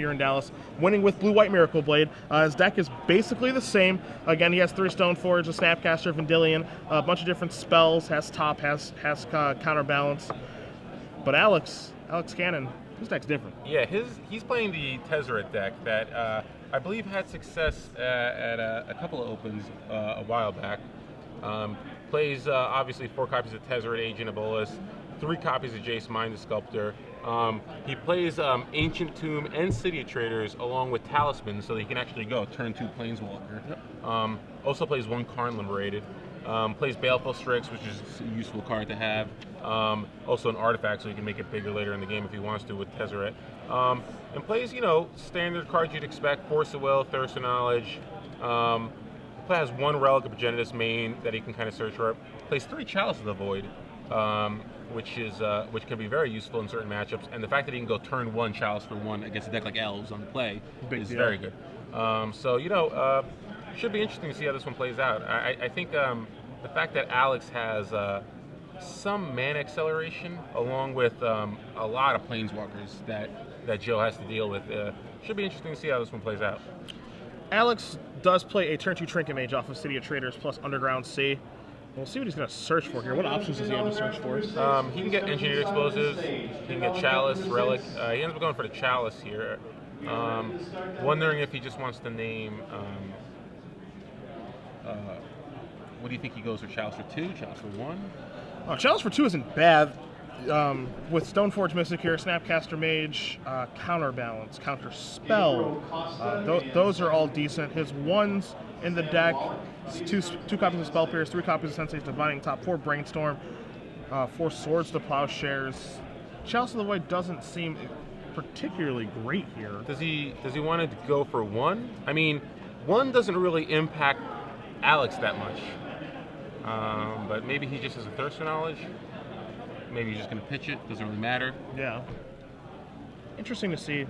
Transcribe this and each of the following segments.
You're in Dallas, winning with Blue-White Miracle Blade. His deck is basically the same. Again, he has 3 Stoneforge, a Snapcaster, Vendilion, a bunch of different spells, has top, has counterbalance. But Alex Khanin, his deck's different. Yeah, he's playing the Tezzeret deck that I believe had success at a couple of opens a while back. Plays obviously 4 copies of Tezzeret, Agent of Bolas, 3 copies of Jace, Mind the Sculptor. He plays Ancient Tomb and City of Traders along with Talisman, so he can actually go turn 2 Planeswalker. Yep. Also plays 1 Karn Liberated. Plays Baleful Strix, which is a useful card to have. Also an artifact, so he can make it bigger later in the game if he wants to with Tezzeret. And plays, standard cards you'd expect: Force of Will, Thirst of Knowledge. Has 1 Relic of Progenitus main that he can kind of search for. Plays 3 Chalice of the Void. Which can be very useful in certain matchups, and the fact that he can go turn 1 Chalice for 1 against a deck like Elves on the play is very good. Should be interesting to see how this one plays out. I think the fact that Alex has some mana acceleration along with a lot of Planeswalkers that Joe has to deal with should be interesting to see how this one plays out. Alex does play a turn 2 Trinket Mage off of City of Traders plus Underground Sea. We'll see what he's going to search for here. What options does he have to search for? He can get Engineered Explosives, he can get Chalice, Relic. He ends up going for the Chalice here. Wondering if he just wants to name... what do you think he goes for? Chalice for 2? Chalice for 1? Chalice for 2 isn't bad. With Stoneforge Mystic here, Snapcaster Mage, Counterbalance, Counter Spell. Those are all decent. His 1s in the deck, 2 copies of Spell Pierce, 3 copies of Sensei's Divining Top, 4 Brainstorm, 4 Swords to Plowshares. Chalice of the Void doesn't seem particularly great here. Does he want to go for 1? I mean, 1 doesn't really impact Alex that much. But maybe he just has a Thirst for Knowledge. Maybe he's just going to pitch it. Doesn't really matter. Yeah. Interesting to see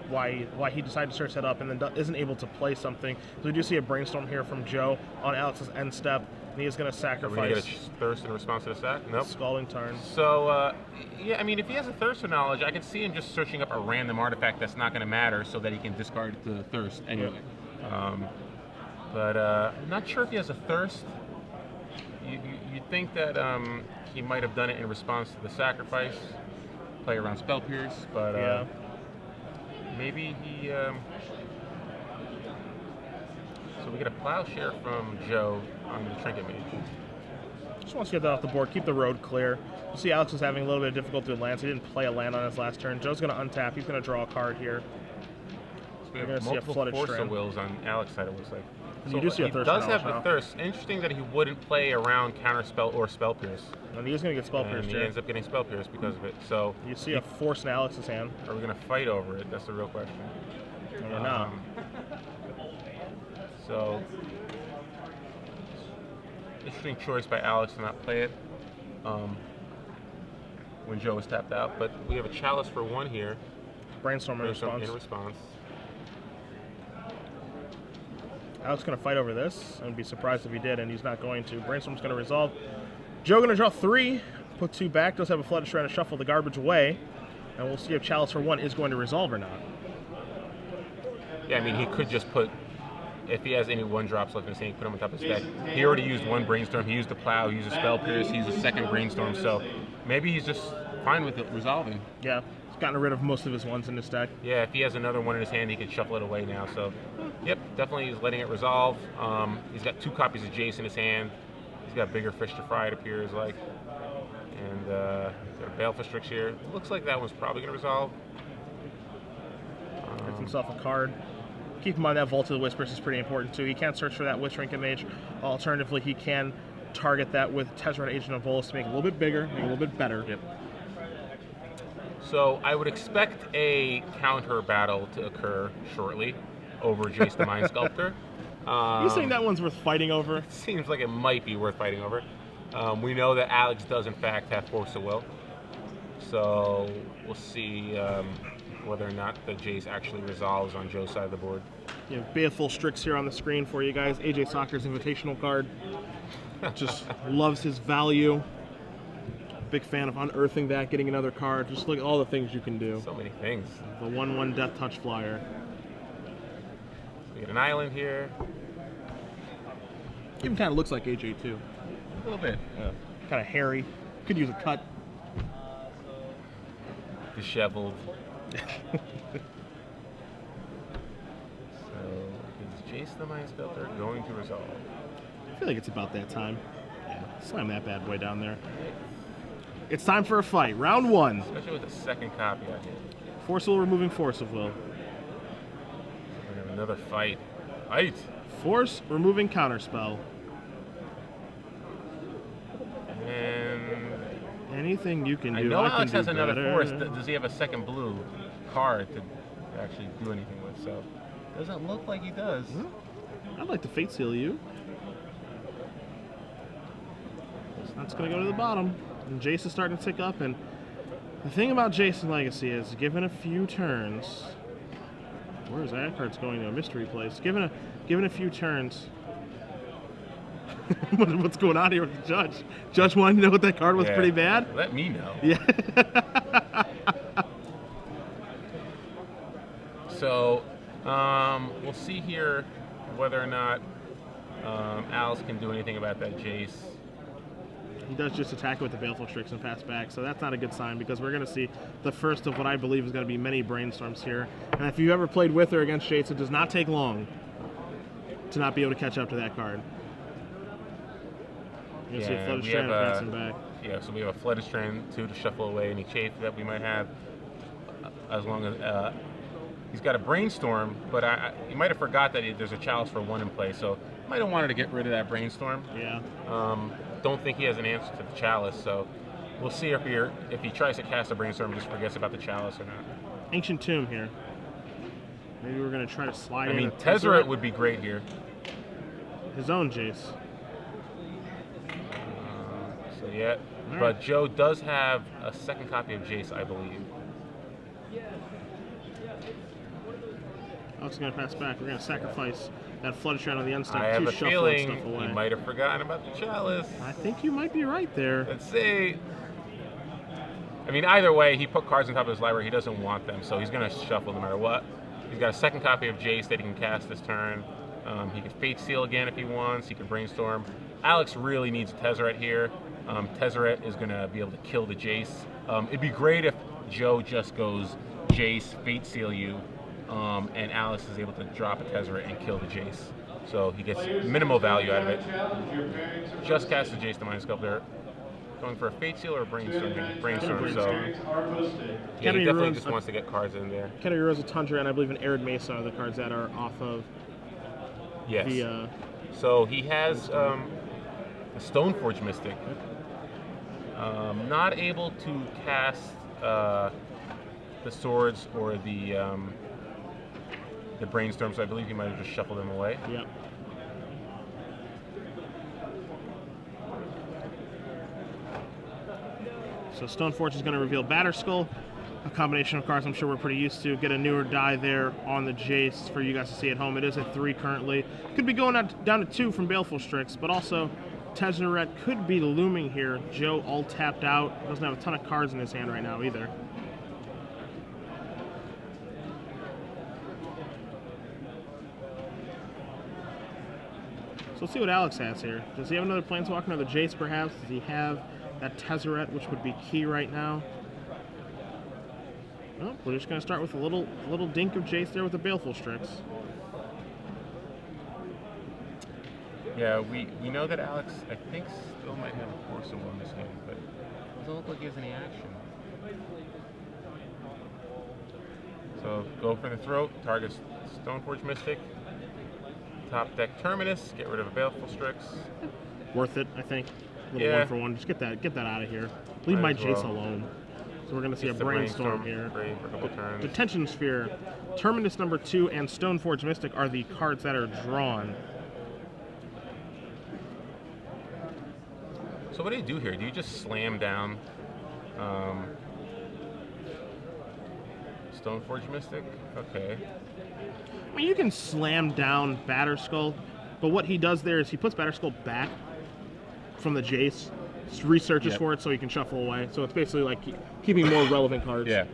why he decided to search that up and then isn't able to play something. So we do see a Brainstorm here from Joe on Alex's end step, and he is going to sacrifice. Are we going to get a Thirst in response to the sack? Nope. Scalding Tarn. So, yeah, I mean, if he has a Thirst for Knowledge, I can see him just searching up a random artifact that's not going to matter so that he can discard the Thirst anyway. But I'm not sure if he has a Thirst. You'd think that he might have done it in response to the sacrifice, play around Spell Pierce, but maybe he... So we get a Plowshare from Joe on the Trinket Mage. Just wants to get that off the board, keep the road clear. You see Alex is having a little bit of difficulty with lands. He didn't play a land on his last turn. Joe's going to untap. He's going to draw a card here. So we have multiple Force of Wills on Alex's side, it looks like. So you do see a Thirst. He does have the Thirst. Interesting that he wouldn't play around Counterspell or Spell Pierce. And he is going to get Spell Pierce, he ends up getting Spell Pierce because of it. So you see a Force in Alex's hand. Are we going to fight over it? That's the real question. I don't know. So, interesting choice by Alex to not play it when Joe was tapped out. But we have a Chalice for 1 here. Brainstorm in response. response. Alex going to fight over this. I'd be surprised if he did, and he's not going to. Brainstorm's going to resolve. Joe going to draw 3, put 2 back. Does have a Flooded Shrine to shuffle the garbage away, and we'll see if Chalice for 1 is going to resolve or not. Yeah, I mean, he could just put, if he has any 1-drops left in his hand, put them on top of his deck. He already used 1 Brainstorm. He used the Plow, he used a Spell Pierce, he used a 2nd Brainstorm, so maybe he's just fine with it resolving. Yeah, he's gotten rid of most of his 1s in his deck. Yeah, if he has another 1 in his hand, he could shuffle it away now, so yep, definitely he's letting it resolve. He's got 2 copies of Jace in his hand. He's got bigger fish to fry, it appears like. And got a Baleful Strix here. It looks like that one's probably going to resolve. Gets himself a card. Keep in mind that Vault of the Whispers is pretty important too. He can't search for that with Trinket Mage. Alternatively, he can target that with Tezzeret Agent of Bolas to make it a little bit bigger, make it a little bit better. Yep. So I would expect a counter battle to occur shortly over Jace the Mind Sculptor. You think that one's worth fighting over? Seems like it might be worth fighting over. We know that Alex does in fact have Force of Will. So we'll see whether or not the Jace actually resolves on Joe's side of the board. You have Baleful Strix here on the screen for you guys. AJ Soccer's invitational card. Just loves his value. big fan of unearthing that, getting another card. Just look at all the things you can do. So many things. The 1/1 Death Touch Flyer. We get an island here. Even kind of looks like AJ too. A little bit. Yeah. Kind of hairy. Could use a cut. Disheveled. So, is Jace the Mind Sculptor going to resolve? I feel like it's about that time. Yeah, slam that bad boy down there. It's time for a fight. Round 1. Especially with the second copy out here. Force of Will removing Force of Will. We have another fight. Fight! Force removing Counterspell. And anything you can do. I know Alex can has do another better. Force. Does he have a second blue card to actually do anything with? So, doesn't look like he does. I'd like to Fate Seal you. That's going to go to the bottom. And Jace is starting to tick up. And the thing about Jason Legacy is, given a few turns, where's that card's going to a mystery place? Given a few turns. What's going on here with the judge? Judge wanted to know what that card was pretty bad? Let me know. Yeah. So, we'll see here whether or not Alice can do anything about that Jace. He does just attack it with the Baleful Strix and pass back, so that's not a good sign because we're going to see the first of what I believe is going to be many brainstorms here. And if you've ever played with or against Jace, it does not take long to not be able to catch up to that card. You're going to see a Flooded Strand passing back. Yeah, so we have a Flooded Strand too to shuffle away any chafe that we might have. As long as he's got a Brainstorm, but he might have forgot that there's a Chalice for 1 in play, so might have wanted to get rid of that Brainstorm. Yeah. Don't think he has an answer to the Chalice, so we'll see if he tries to cast a Brainstorm and just forgets about the Chalice or not. Ancient Tomb here. Maybe we're going to try to slide in. I mean, Tezzeret would be great here. His own Jace. So yeah, but Joe does have a second copy of Jace, I believe. Alex is going to pass back. We're going to sacrifice that Flooded Strand on the unstep I have to a shuffle feeling stuff away. he might have forgotten about the Chalice. I think you might be right there. Let's see. I mean, either way, he put cards on top of his library. He doesn't want them, so he's going to shuffle no matter what. He's got a second copy of Jace that he can cast this turn. He can Fate Seal again if he wants. He can Brainstorm. Alex really needs Tezzeret here. Tezzeret is going to be able to kill the Jace. It'd be great if Joe just goes Jace, Fate Seal you, and Alex is able to drop a Tezzeret and kill the Jace. So he gets minimal value out of it. Just cast the Jace the Mind Sculptor. Going for a Fate Seal or a Brainstorm? Brainstorm, so yeah, he definitely just wants to get cards in there. Keter a Tundra, and I believe an Arid Mesa are the cards that are off of the... So he has a Stoneforge Mystic. Not able to cast the swords or the Brainstorm, so I believe he might have just shuffled them away. Yep. So Stoneforge is going to reveal Batterskull, a combination of cards I'm sure we're pretty used to. Get a newer die there on the Jace for you guys to see at home. It is at 3 currently. Could be going down to 2 from Baleful Strix, but also Tezzeret could be looming here. Joe all tapped out. Doesn't have a ton of cards in his hand right now either. So let's see what Alex has here. Does he have another Planeswalker, another Jace perhaps? Does he have that Tezzeret, which would be key right now? Well, we're just going to start with a little dink of Jace there with the Baleful Strix. Yeah, we know that Alex, I think, still might have a Force of Will in his hand, but it doesn't look like he has any action. So go for the throat, targets Stoneforge Mystic. Top deck Terminus, get rid of a Baleful Strix. Worth it, I think. A little 1-for-1. Just get that out of here. Leave my Jace alone. So we're going to see a Brainstorm here. For a couple turns. Detention Sphere, Terminus number 2, and Stoneforge Mystic are the cards that are drawn. So what do you do here? Do you just slam down Stoneforge Mystic? Okay. I mean, you can slam down Batterskull, but what he does there is he puts Batterskull back from the Jace, researches for it so he can shuffle away. So it's basically like keeping more relevant cards. Yeah.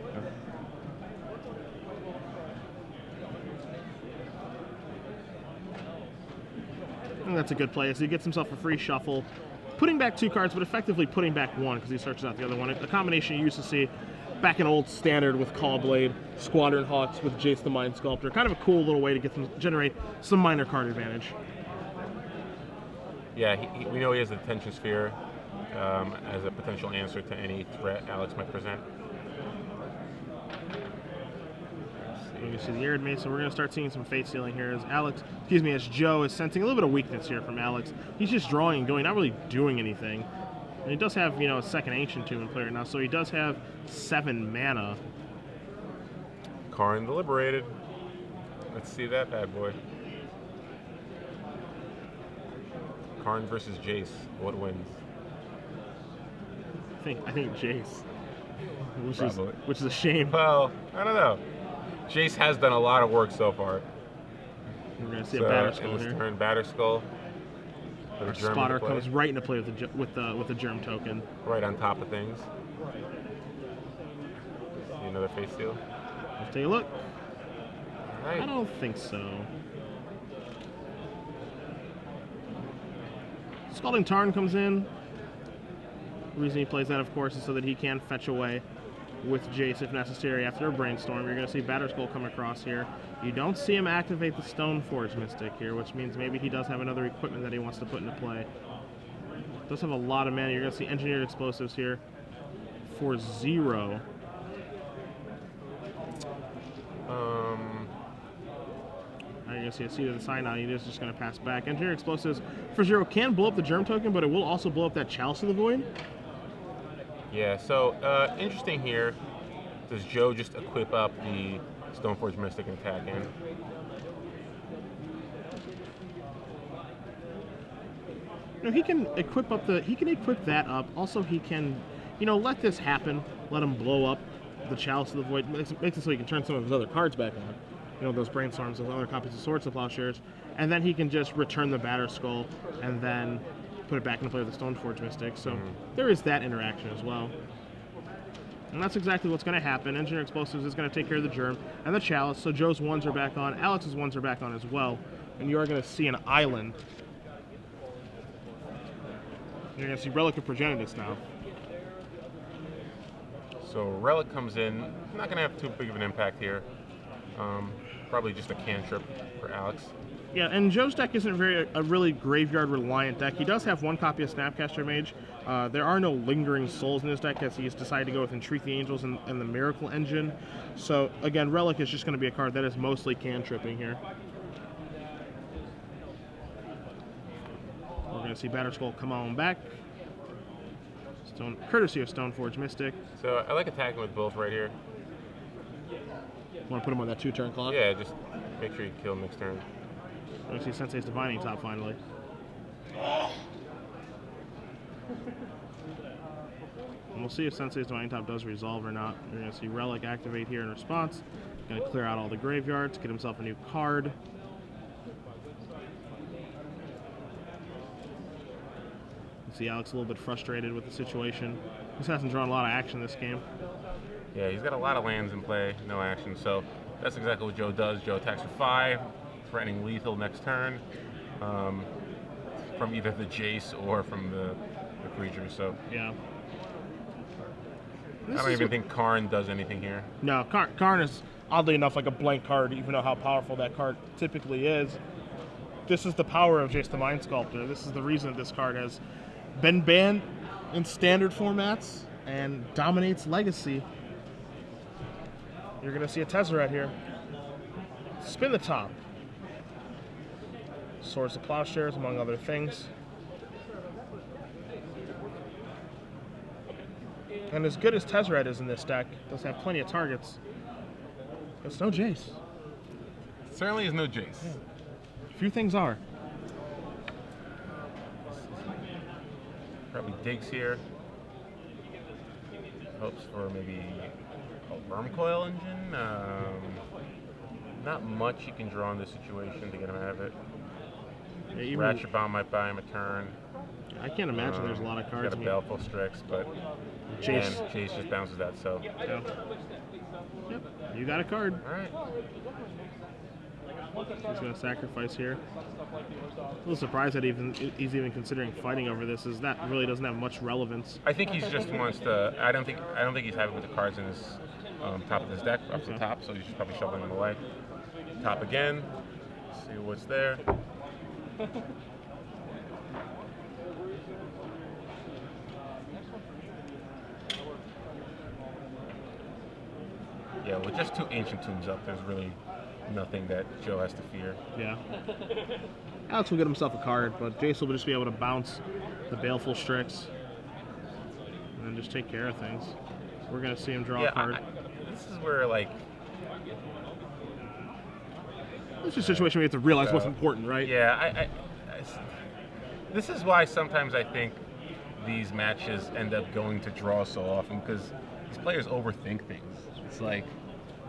And that's a good play. So he gets himself a free shuffle, putting back 2 cards, but effectively putting back 1 because he searches out the other one. A combination you used to see back in old Standard with Caw-Blade, Squadron Hawks with Jace the Mind Sculptor. Kind of a cool little way to get them generate some minor card advantage. Yeah, we know he has the Attention Sphere as a potential answer to any threat Alex might present. You see the Arid Mace, so we're going to start seeing some Fate Stealing here as Joe is sensing a little bit of weakness here from Alex. He's just drawing and going, not really doing anything. And he does have, a second Ancient Tomb in play right now, so he does have 7 mana. Khanin the Liberated. Let's see that bad boy. Khanin versus Jace. What wins? I think Jace. Which is a shame. Well, I don't know. Jace has done a lot of work so far. We're going to see a Batterskull here. Turn Batterskull. Our spotter comes right into play with the Germ token. Right on top of things. See another face steal? Let's take a look. Right. I don't think so. Scalding Tarn comes in. The reason he plays that, of course, is so that he can fetch away with Jace if necessary after a Brainstorm. You're going to see Batterskull come across here. You don't see him activate the Stoneforge Mystic here, which means maybe he does have another equipment that he wants to put into play. Does have a lot of mana. You're going to see Engineered Explosives here for 0. You're going to see a Seed of the Sign now. He is just going to pass back. Engineered Explosives for 0 can blow up the Germ token, but it will also blow up that Chalice of the Void. Yeah, so interesting here. Does Joe just equip up the Stoneforge Mystic and attack in? No, he can equip that up. Also, he can, let this happen. Let him blow up the Chalice of the Void. Makes it so he can turn some of his other cards back on. Those Brainstorms, those other copies of Swords to Plowshares, and then he can just return the Batterskull and then put it back into play with the Stoneforge Mystic. So there is that interaction as well. And that's exactly what's going to happen. Engineered Explosives is going to take care of the Germ and the Chalice, so Joe's 1s are back on, Alex's 1s are back on as well, and you are going to see an island. You're going to see Relic of Progenitus now. So Relic comes in, not going to have too big of an impact here. Probably just a cantrip for Alex. Yeah, and Joe's deck isn't a really graveyard-reliant deck. He does have 1 copy of Snapcaster Mage. There are no Lingering Souls in his deck, as he's decided to go with Entreat the Angels and the Miracle Engine. So, again, Relic is just going to be a card that is mostly cantripping here. We're going to see Batterskull come on back. Courtesy of Stoneforge Mystic. So, I like attacking with both right here. Want to put him on that 2-turn clock? Yeah, just make sure you kill him next turn. We see Sensei's Divining Top finally. And we'll see if Sensei's Divining Top does resolve or not. You're going to see Relic activate here in response. Going to clear out all the graveyards, get himself a new card. You see Alex a little bit frustrated with the situation. He hasn't drawn a lot of action this game. Yeah, he's got a lot of lands in play, no action, so that's exactly what Joe does. Joe attacks for 5, threatening lethal next turn from either the Jace or from the creature, so... Yeah. I don't even think Karn does anything here. No, Karn is, oddly enough, like a blank card, even though how powerful that card typically is. This is the power of Jace the Mind Sculptor. This is the reason this card has been banned in Standard formats and dominates Legacy. You're going to see a Tezzeret here. Spin the top. Swords to Plowshares, among other things. And as good as Tezzeret is in this deck, does have plenty of targets. It's no Jace. It certainly is no Jace. Yeah. Few things are. Probably digs here. Hopes for maybe a Wormcoil Engine. Not much you can draw in this situation to get him out of it. Yeah, Ratchet Bomb might buy him a turn. I can't imagine there's a lot of cards. Got a Baleful Strix, but Chase just bounces that. So. Yeah. Yep. You got a card. All right. He's going to sacrifice here. A little surprised that he's even considering fighting over this, as that really doesn't have much relevance. I think he just wants to. I don't think he's happy with the cards in his top of his deck up to the top, so he's just probably shuffling them away. Top again. See what's there. Yeah, with just 2 Ancient Tombs up, there's really nothing that Joe has to fear. Yeah. Alex will get himself a card, but Jace will just be able to bounce the Baleful Strix and then just take care of things. We're going to see him draw a card. This is where, like... It's a situation where you have to realize what's important, right? Yeah, this is why sometimes I think these matches end up going to draw so often, because these players overthink things. It's like,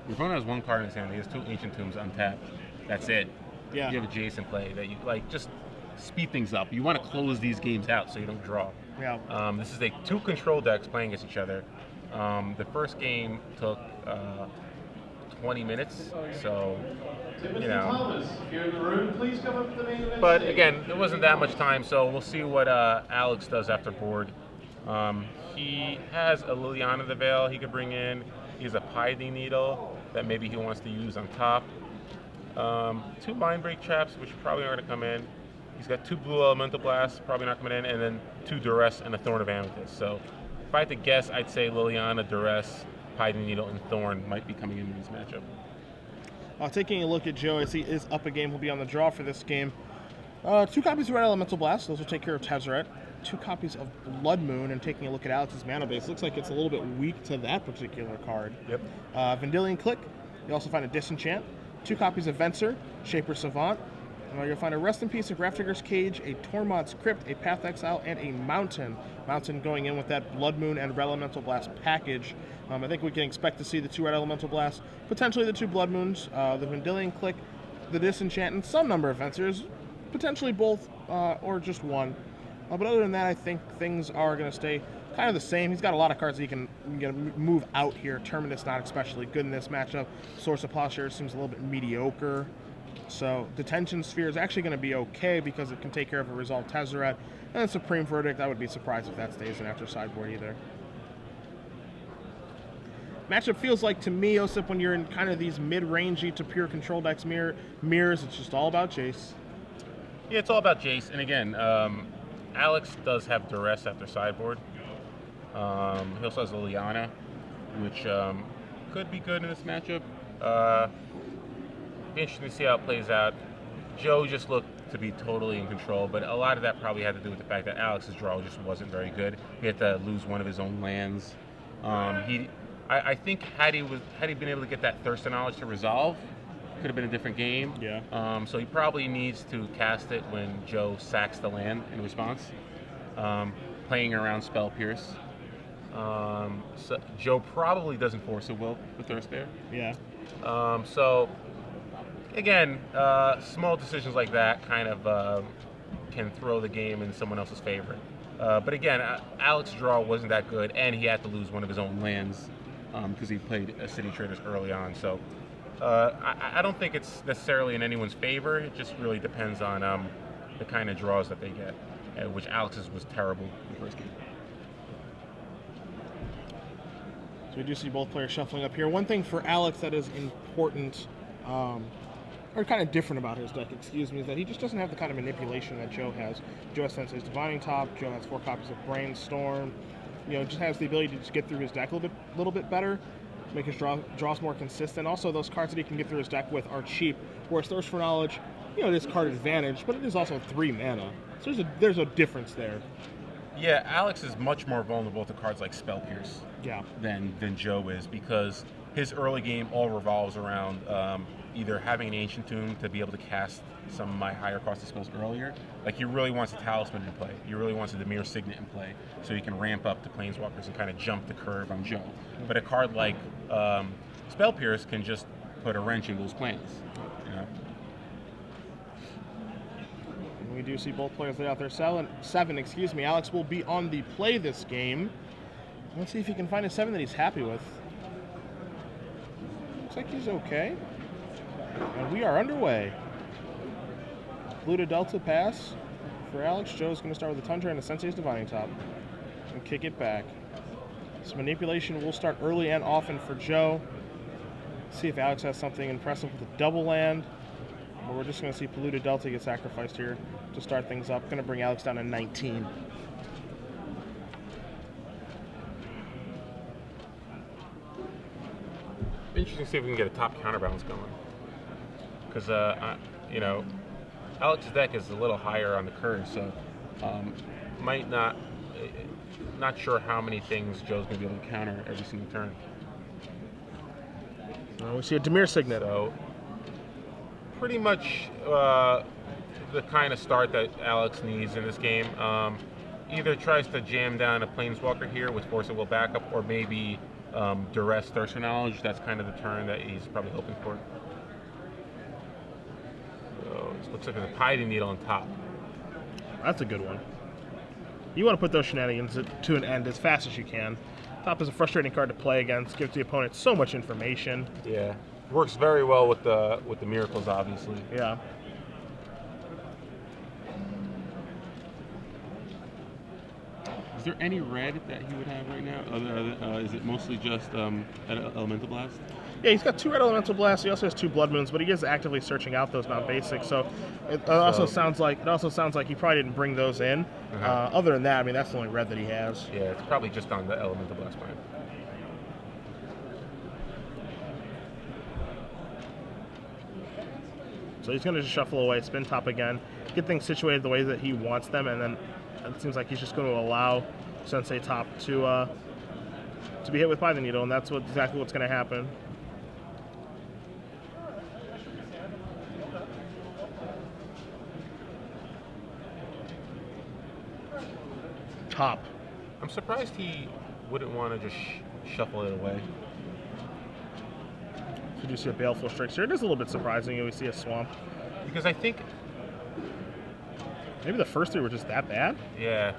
your opponent has 1 card in his hand, he has 2 Ancient Tombs untapped. That's it. Yeah. You have a Jason play that you like, just speed things up. You want to close these games out so you don't draw. Yeah. This is 2 control decks playing against each other. The first game took 20 minutes, so you know. But again, there wasn't that much time, so we'll see what Alex does after board. He has a Liliana the Veil he could bring in. He has a Pithing Needle that maybe he wants to use on top. 2 Mind Break Traps, which probably aren't going to come in. He's got 2 Blue Elemental Blasts, probably not coming in, and then 2 Duress and a Thorn of Amethyst. So if I had to guess, I'd say Liliana, Duress, Pithing Needle, and Thorn might be coming in this matchup. Taking a look at Joe, as he is up a game, he'll be on the draw for this game. 2 copies of Red Elemental Blast, those will take care of Tezzeret. 2 copies of Blood Moon, and taking a look at Alex's mana base, looks like it's a little bit weak to that particular card. Yep. Vendilion Click, you also find a Disenchant. 2 copies of Venser, Shaper Savant. You'll find a Rest in Peace, a Grafdigger's Cage, a Tormod's Crypt, a Path Exile, and a Mountain. Mountain going in with that Blood Moon and Red Elemental Blast package. I think we can expect to see the 2 Red Elemental Blasts, potentially the 2 Blood Moons, the Vendilion Click, the Disenchant, and some number of Vensers, potentially both or just 1. But other than that, I think things are going to stay kind of the same. He's got a lot of cards that he can move out here. Terminus not especially good in this matchup. Source of Plowshare seems a little bit mediocre. So Detention Sphere is actually going to be okay because it can take care of a Resolve Tezzeret. And Supreme Verdict, I would be surprised if that stays in after sideboard either. Matchup feels like to me, Osip, when you're in kind of these mid-rangey to pure control decks mirrors, it's just all about Jace. Yeah, it's all about Jace. And again, Alex does have Duress after sideboard. He also has Liliana, which could be good in this matchup. Be interesting to see how it plays out. Joe just looked to be totally in control, but a lot of that probably had to do with the fact that Alex's draw just wasn't very good. He had to lose one of his own lands. I think had he been able to get that Thirst of Knowledge to resolve, could have been a different game. Yeah. So he probably needs to cast it when Joe sacks the land in response, playing around Spell Pierce. So Joe probably doesn't force a will the Thirst there. Yeah. So again, small decisions like that kind of can throw the game in someone else's favor. But again, Alex's draw wasn't that good, and he had to lose one of his own lands because he played City Traders early on. So I don't think it's necessarily in anyone's favor. It just really depends on the kind of draws that they get, which Alex's was terrible in the first game. So we do see both players shuffling up here. One thing for Alex that is important, or kind of different about his deck, is that he just doesn't have the kind of manipulation that Joe has. Joe has Sensei's Divining Top. Joe has 4 copies of Brainstorm. Just has the ability to just get through his deck a little bit better, make his draws more consistent. Also, those cards that he can get through his deck with are cheap, whereas Thirst for Knowledge, it is card advantage, but it is also 3 mana. So there's a difference there. Yeah, Alex is much more vulnerable to cards like Spell Pierce than Joe is, because his early game all revolves around either having an Ancient Tomb to be able to cast some of my higher costed spells earlier. Like, he really wants a Talisman in play. He really wants a Dimir Signet in play, so he can ramp up to Planeswalkers and kind of jump the curve on Joe. But a card like Spell Pierce can just put a wrench in those plans. We do see both players laid out there. 7, excuse me. Alex will be on the play this game. Let's see if he can find a 7 that he's happy with. Looks like he's okay. And we are underway. Blue to Delta pass for Alex. Joe's going to start with a Tundra and a Sensei's Divining Top. And kick it back. So manipulation will start early and often for Joe. See if Alex has something impressive with a double land. But we're just going to see Polluted Delta get sacrificed here to start things up. Going to bring Alex down to 19. Interesting to see if we can get a top counterbalance going. Because, you know, Alex's deck is a little higher on the curve, so might not sure how many things Joe's going to be able to counter every single turn. We see a Dimir Signet. So, pretty much the kind of start that Alex needs in this game. Either tries to jam down a Planeswalker here with Force of Will backup, or maybe Duress Thirst for Knowledge. That's kind of the turn that he's probably hoping for. So, it looks like a Piding Needle on top. That's a good one. You want to put those shenanigans to an end as fast as you can. Top is a frustrating card to play against. Gives the opponent so much information. Yeah, works very well with the miracles, obviously. Yeah. Is there any red that he would have right now? Is it mostly just Elemental Blast? Yeah, he's got 2 red Elemental Blasts. He also has 2 Blood Moons, but he is actively searching out those non-basics. So it also sounds like he probably didn't bring those in. Other than that, I mean, that's the only red that he has. Yeah, it's probably just on the Elemental Blast plan. So he's going to just shuffle away, spin top again, get things situated the way that he wants them, and then it seems like he's just going to allow Sensei Top to be hit with by the needle, and that's exactly what's going to happen. Top. I'm surprised he wouldn't want to just shuffle it away. So you see a Baleful Strix here. It is a little bit surprising. We see a Swamp. Because I think maybe the first 3 were just that bad? Yeah.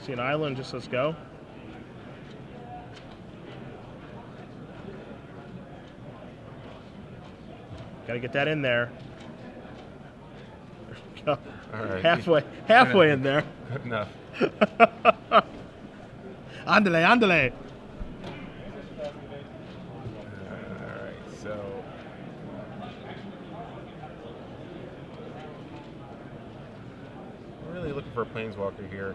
See an Island, just says go. Got to get that in there. There we go. All right. Halfway in there. Good enough. Andale, andale. Alright, so we're really looking for a Planeswalker here.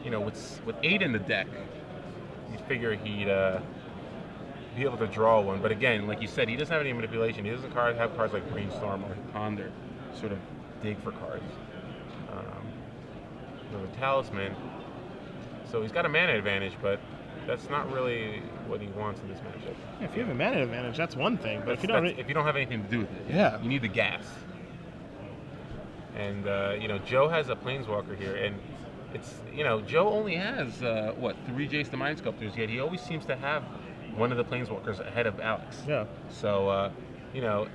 You know, with 8 in the deck, you figure he'd be able to draw one. But again, like you said, he doesn't have any manipulation. He doesn't have cards like Brainstorm or Ponder, sort of dig for cards. The Talisman. So he's got a mana advantage, but that's not really what he wants in this matchup. Yeah, if you have a mana advantage, that's one thing. But if you don't have anything to do with it, yeah, you need the gas. And you know, Joe has a Planeswalker here, and it's, you know, Joe only has 3 Jace the Mind Sculptors, yet he always seems to have one of the Planeswalkers ahead of Alex. Yeah. So you know,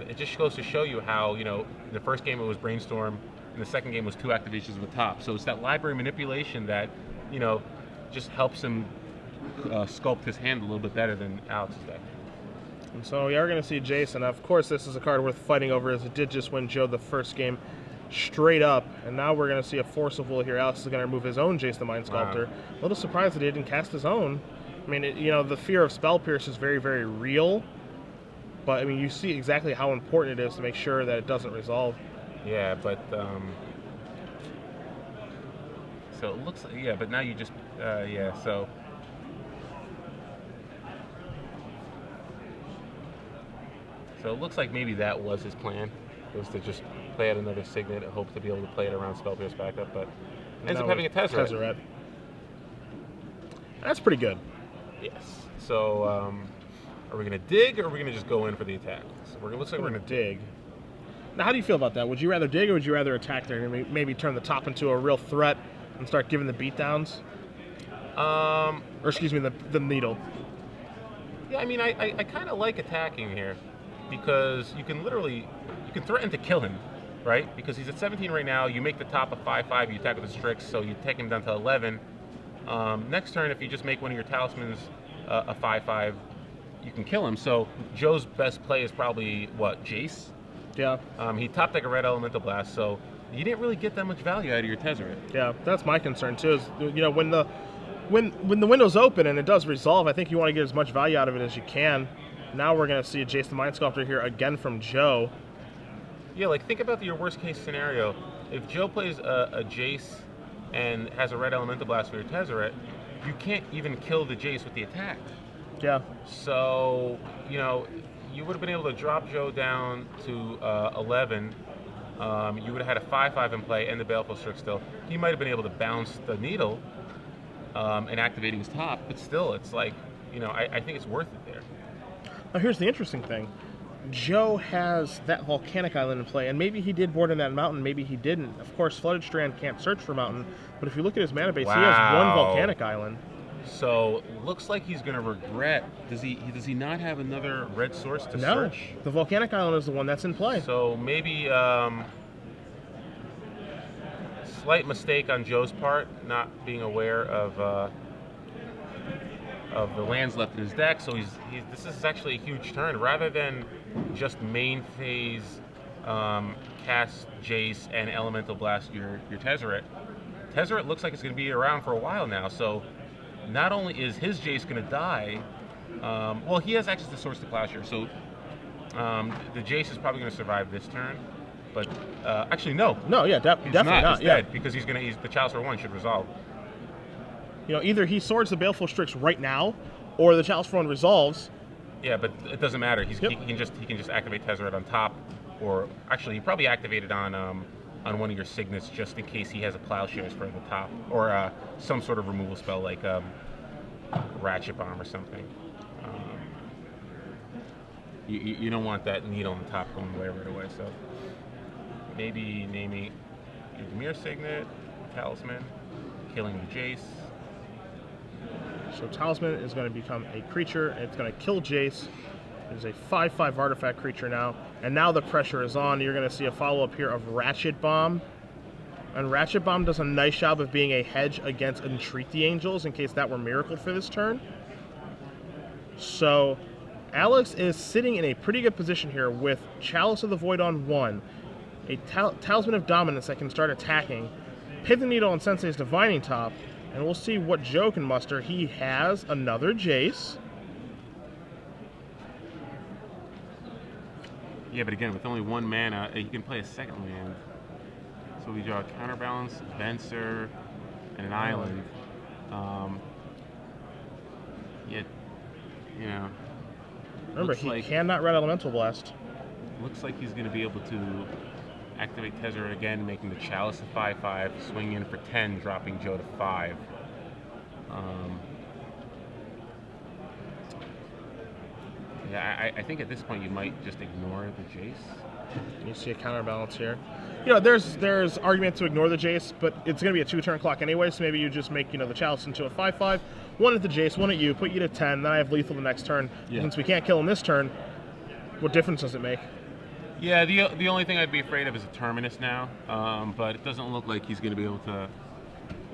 it just goes to show you how, you know, in the first game it was Brainstorm, and the second game was 2 activations with top. So it's that library manipulation that, you know, just helps him sculpt his hand a little bit better than Alex's deck. And so we are going to see Jason. Of course, this is a card worth fighting over, as it did just win Joe the first game straight up. And now we're going to see a Force of Will here. Alex is going to remove his own Jace the Mind Sculptor. Wow. A little surprised that he didn't cast his own. I mean, you know, the fear of Spell Pierce is very, very real. But, I mean, you see exactly how important it is to make sure that it doesn't resolve. Yeah, but so it looks like, yeah, but now you just yeah, so it looks like maybe that was his plan, was to just play out another Signet and hope to be able to play it around Spell Pierce backup, but ends up having a Tezzeret. That's pretty good. Yes. So are we going to dig, or are we going to just go in for the attack? So looks like we're going to dig. Now, how do you feel about that? Would you rather dig, or would you rather attack there and maybe turn the top into a real threat and start giving the beatdowns? Or excuse me, the needle. Yeah, I mean, I kind of like attacking here. because you can threaten to kill him, right? Because he's at 17 right now. You make the top a 5/5. You attack with the Strix, so you take him down to 11. Next turn, if you just make one of your talismans a 5/5, you can kill him. So Joe's best play is probably what, Jace? Yeah. He top deck a red elemental blast, so you didn't really get that much value out of your Tezzeret. Yeah, that's my concern too. Is, you know, when the window's open and it does resolve, I think you want to get as much value out of it as you can. Now we're going to see a Jace the Mind Sculptor here again from Joe. Yeah, like think about your worst case scenario. If Joe plays a Jace and has a red elemental blast for your Tezzeret, you can't even kill the Jace with the attack. Yeah. So, you know, you would have been able to drop Joe down to 11. You would have had a 5/5 in play and the Baleful Strix still. He might have been able to bounce the needle and activating his top, but still, it's like, you know, I think it's worth it there. Now here's the interesting thing. Joe has that Volcanic Island in play, and maybe he did board in that mountain, maybe he didn't. Of course, Flooded Strand can't search for mountain, but if you look at his mana base, he has one Volcanic Island. So looks like he's going to regret. Does he not have another red source to search? No, the Volcanic Island is the one that's in play. So maybe slight mistake on Joe's part, not being aware of the lands left in his deck. So this is actually a huge turn. Rather than just main phase cast Jace and Elemental Blast your Tezzeret. Tezzeret looks like it's going to be around for a while now. So not only is his Jace going to die, well, he has access to Source to Plowshare, so the Jace is probably going to survive this turn. But actually, no. No, yeah, definitely not. He's dead because the Chalice for 1 should resolve. You know, either he swords the Baleful Strix right now, or the Chalice for 1 resolves. Yeah, but it doesn't matter. He can just activate Tezzeret on top, or actually, he probably activated on one of your signets just in case he has a Plowshares for the top, or some sort of removal spell like Ratchet Bomb or something. You don't want that needle on the top going away right away, so maybe naming your Demir Signet, Talisman, killing the Jace. So Talisman is going to become a creature, and it's going to kill Jace. It is a 5/5 artifact creature now, and now the pressure is on. You're going to see a follow-up here of Ratchet Bomb. And Ratchet Bomb does a nice job of being a hedge against Entreat the Angels, in case that were Miracle for this turn. So Alex is sitting in a pretty good position here with Chalice of the Void on 1, a Talisman of Dominance that can start attacking, Pithing Needle on Sensei's Divining Top, and we'll see what Joe can muster. He has another Jace. Yeah, but again, with only 1 mana, he can play a second land. So we draw a Counterbalance, Venser, and an Island. Yeah, you know. Remember, he cannot Red Elemental Blast. Looks like he's going to be able to activate Tezzeret again, making the Chalice a 5/5, swing in for 10, dropping Joe to 5. Yeah, I think at this point you might just ignore the Jace. You see a counterbalance here. You know, there's argument to ignore the Jace, but it's going to be a 2-turn clock anyway, so maybe you just make, you know, the Chalice into a 5/5. 1 at the Jace, 1 at you, put you to 10, then I have lethal the next turn. Yeah. Since we can't kill him this turn, what difference does it make? Yeah, the only thing I'd be afraid of is a Terminus now, but it doesn't look like he's going to be able to,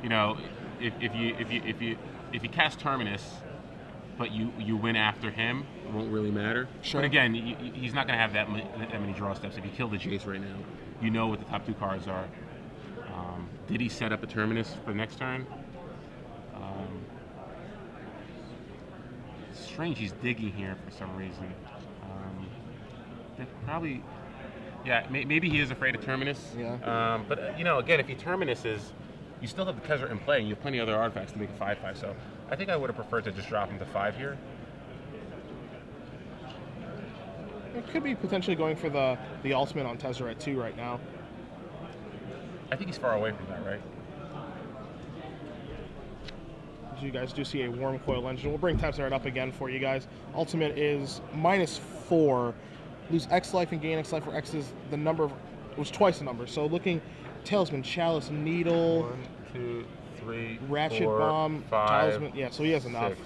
you know, if you cast Terminus, but you win after him, it won't really matter. Sure. But again, he's not going to have that many draw steps. If you kill the Jace right now, you know what the top 2 cards are. Did he set up a Terminus for next turn? It's strange he's digging here for some reason. Probably, yeah, maybe he is afraid of Terminus. Yeah. But, you know, again, if he Terminuses, you still have the Tezzeret in play, and you have plenty of other artifacts to make a 5/5, so I think I would have preferred to just drop him to 5 here. It could be potentially going for the ultimate on Tezzeret too right now. I think he's far away from that, right? As you guys do see a Worm Coil Engine. We'll bring Tezzeret up again for you guys. Ultimate is -4. Lose X life and gain X life, where X is the number of, it was twice the number. So looking, Talisman, Chalice, Needle, 1, 2, 3, Ratchet 4, Bomb, 5, Talisman. Yeah, so he has enough. 6.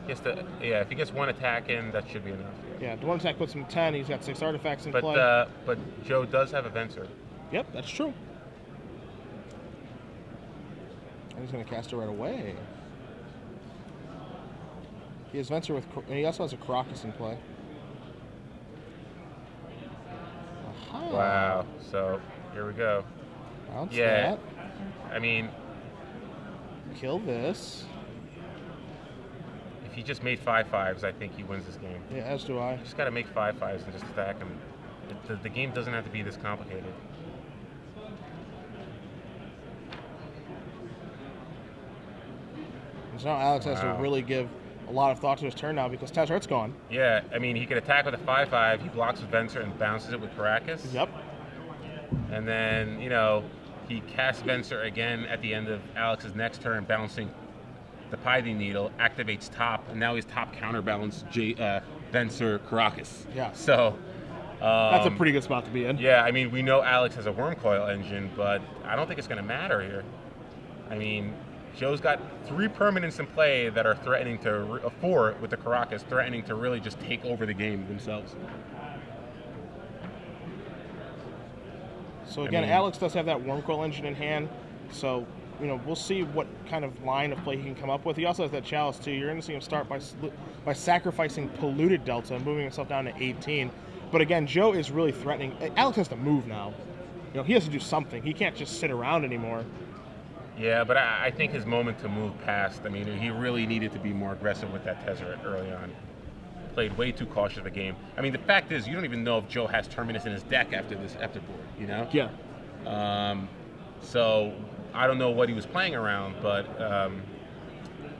He has to, yeah, if he gets 1 attack in, that should be enough. Yeah, the 1 attack puts him 10. He's got 6 artifacts in But play. but Joe does have a Venser. Yep, that's true. And he's going to cast it right away. He has Venser with, and he also has a Crocus in play. Aha. Wow. So here we go. Bounce Yeah. that. I mean, Kill this. if he just made 5/5s, I think he wins this game. Yeah, as do I. You just got to make 5/5s and just attack him. The game doesn't have to be this complicated. So now Alex has to Wow. really give a lot of thought to his turn now because Tezzeret's gone. Yeah, I mean, he could attack with a 5/5. He blocks with Venser and bounces it with Caracas. Yep. And then, you know, he casts Venser again at the end of Alex's next turn, bouncing the Pithing Needle, activates top, and now he's top counterbalance Venser Caracas. Yeah. So That's a pretty good spot to be in. yeah, I mean, we know Alex has a Worm Coil engine, but I don't think it's going to matter here. I mean, Joe's got 3 permanents in play that are threatening to, 4 with the Caracas, threatening to really just take over the game themselves. So again, I mean- Alex does have that Worm Coil engine in hand, so you know we'll see what kind of line of play he can come up with. He also has that Chalice too. You're going to see him start by sacrificing Polluted Delta and moving himself down to 18. But again, Joe is really threatening. Alex has to move now. You know, he has to do something. He can't just sit around anymore. Yeah, but I think his moment to move passed. I mean, he really needed to be more aggressive with that Tezzeret early on. Played way too cautious of the game. I mean, the fact is, you don't even know if Joe has Terminus in his deck after this board, you know? Yeah. So I don't know what he was playing around, but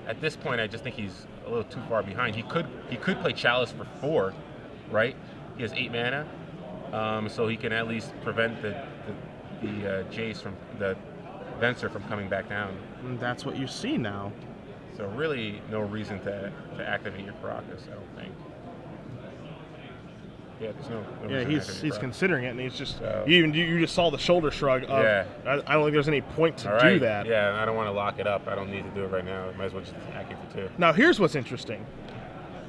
at this point, I just think he's a little too far behind. He could play Chalice for 4, right? He has 8 mana, so he can at least prevent the Jace from the Venser from coming back down. And that's what you see now. So really, no reason to activate your Caracas, I don't think. Yeah, there's no Yeah, reason to he's activate your Caracas. considering it, and he's just So- you just saw the shoulder shrug of Yeah. I don't think there's any point to All do right. that. Yeah, I don't want to lock it up. I don't need to do it right now. I might as well just attack it for 2. Now here's what's interesting.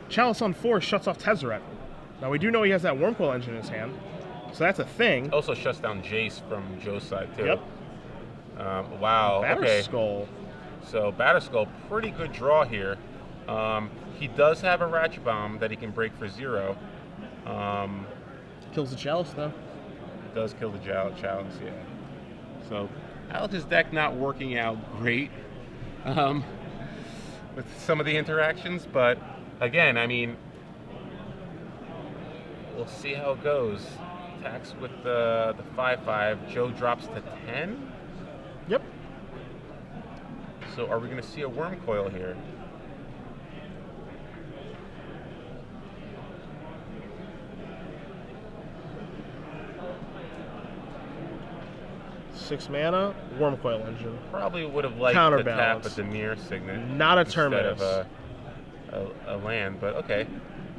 Chalice on 4 shuts off Tezzeret. Now we do know he has that Worm Coil engine in his hand, so that's a thing. Also shuts down Jace from Joe's side too. Yep. Wow. Okay. Batterskull. So Batterskull, pretty good draw here. He does have a Ratchet Bomb that he can break for 0. Kills the Chalice though. Does kill the Chalice, yeah. So Alex's deck not working out great with some of the interactions, but again, I mean, we'll see how it goes. Attacks with the 5/5. Joe drops to 10. Yep. So are we going to see a Worm Coil here? Six mana, Worm Coil engine. Probably would have liked to tap a Counterbalance. Demir Signet. Not a instead Terminus. of a land, but okay.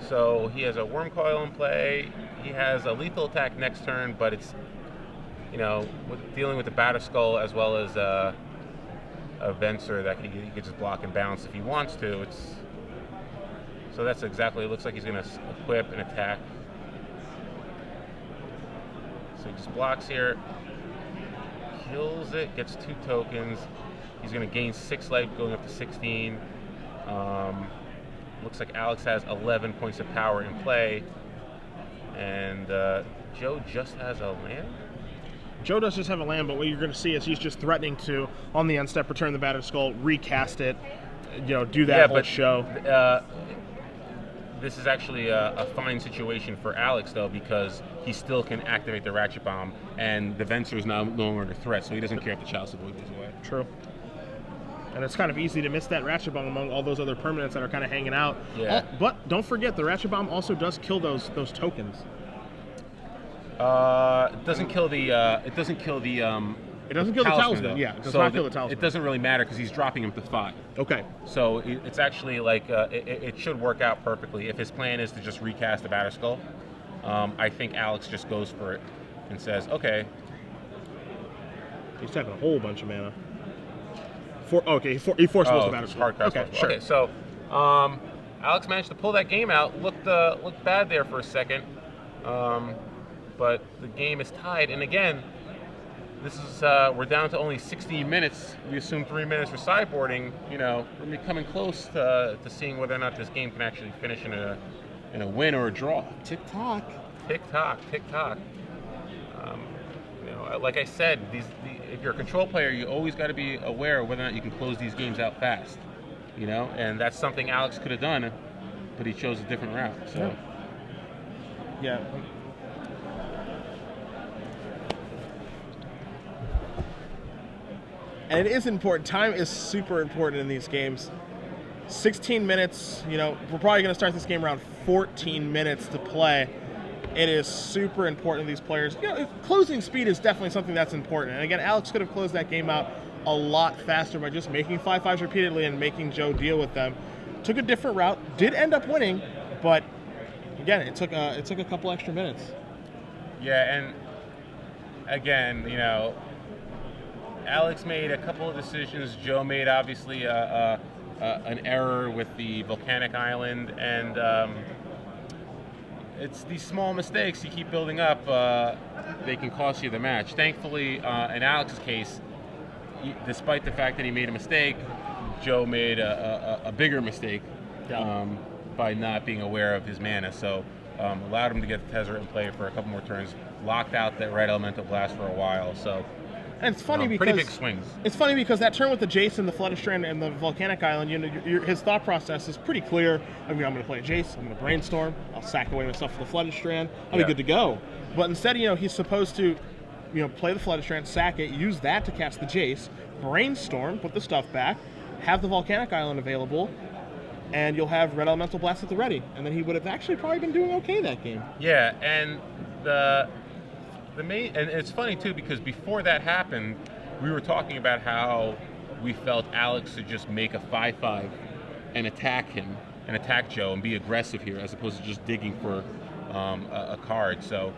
So he has a Worm Coil in play. He has a lethal attack next turn, but it's, you know, dealing with the Batterskull as well as a Venser that he could just block and bounce if he wants to. So that's exactly, it looks like he's going to equip and attack. So he just blocks here, kills it, gets 2 tokens. He's going to gain 6 life going up to 16. Looks like Alex has 11 points of power in play. And Joe just has a land? Joe does just have a land, but what you're going to see is he's just threatening to, on the end step, return the Batterskull, recast it, you know, do that whole show. This is actually a fine situation for Alex, though, because he still can activate the Ratchet Bomb, and the Venser is now no longer a threat, so he doesn't care if the Chalice of Void goes away. True. And it's kind of easy to miss that Ratchet Bomb among all those other permanents that are kind of hanging out. Yeah. But don't forget, the Ratchet Bomb also does kill those tokens. It doesn't kill the. It doesn't kill the. It doesn't kill the talisman. though. Yeah, it does So not kill the talisman. It doesn't really matter because he's dropping him to 5. Okay. So it's actually like it should work out perfectly. If his plan is to just recast the Batterskull, I think Alex just goes for it and says, okay. He's tapping a whole bunch of mana. He force wills the Batterskull. Hard cast Okay, force. sure. Okay, so Alex managed to pull that game out. Looked bad there for a second, but the game is tied. And again, this is we're down to only 16 minutes. We assume 3 minutes for sideboarding. You know, we're coming close to seeing whether or not this game can actually finish in a win or a draw. Tick tock. Tick tock, tick tock. You know, like I said, if you're a control player, you always got to be aware of whether or not you can close these games out fast. You know, and that's something Alex could have done, but he chose a different route. So, yeah. And it is important. Time is super important in these games. 16 minutes, you know, we're probably going to start this game around 14 minutes to play. It is super important to these players. You know, closing speed is definitely something that's important. And again, Alex could have closed that game out a lot faster by just making 5-5s repeatedly and making Joe deal with them. Took a different route, did end up winning, but again, it took a couple extra minutes. Yeah, and again, you know, Alex made a couple of decisions. Joe made obviously an error with the volcanic island, and it's these small mistakes you keep building up. They can cost you the match. Thankfully, in Alex's case, despite the fact that he made a mistake, Joe made a bigger mistake by not being aware of his mana. So allowed him to get the Tezzeret in play for a couple more turns, locked out that red elemental blast for a while. So. And it's funny because pretty big swings. It's funny because that turn with the Jace and the Flooded Strand and the Volcanic Island, you know, his thought process is pretty clear. I mean, I'm going to play a Jace, I'm going to brainstorm, I'll sack away myself for the Flooded Strand, I'll be good to go. But instead, you know, he's supposed to, you know, play the Flooded Strand, sack it, use that to cast the Jace, brainstorm, put the stuff back, have the Volcanic Island available, and you'll have Red Elemental Blast at the ready. And then he would have actually probably been doing okay that game. Yeah, and and it's funny too because before that happened, we were talking about how we felt Alex should just make a 5-5 and attack him and attack Joe and be aggressive here as opposed to just digging for a card. So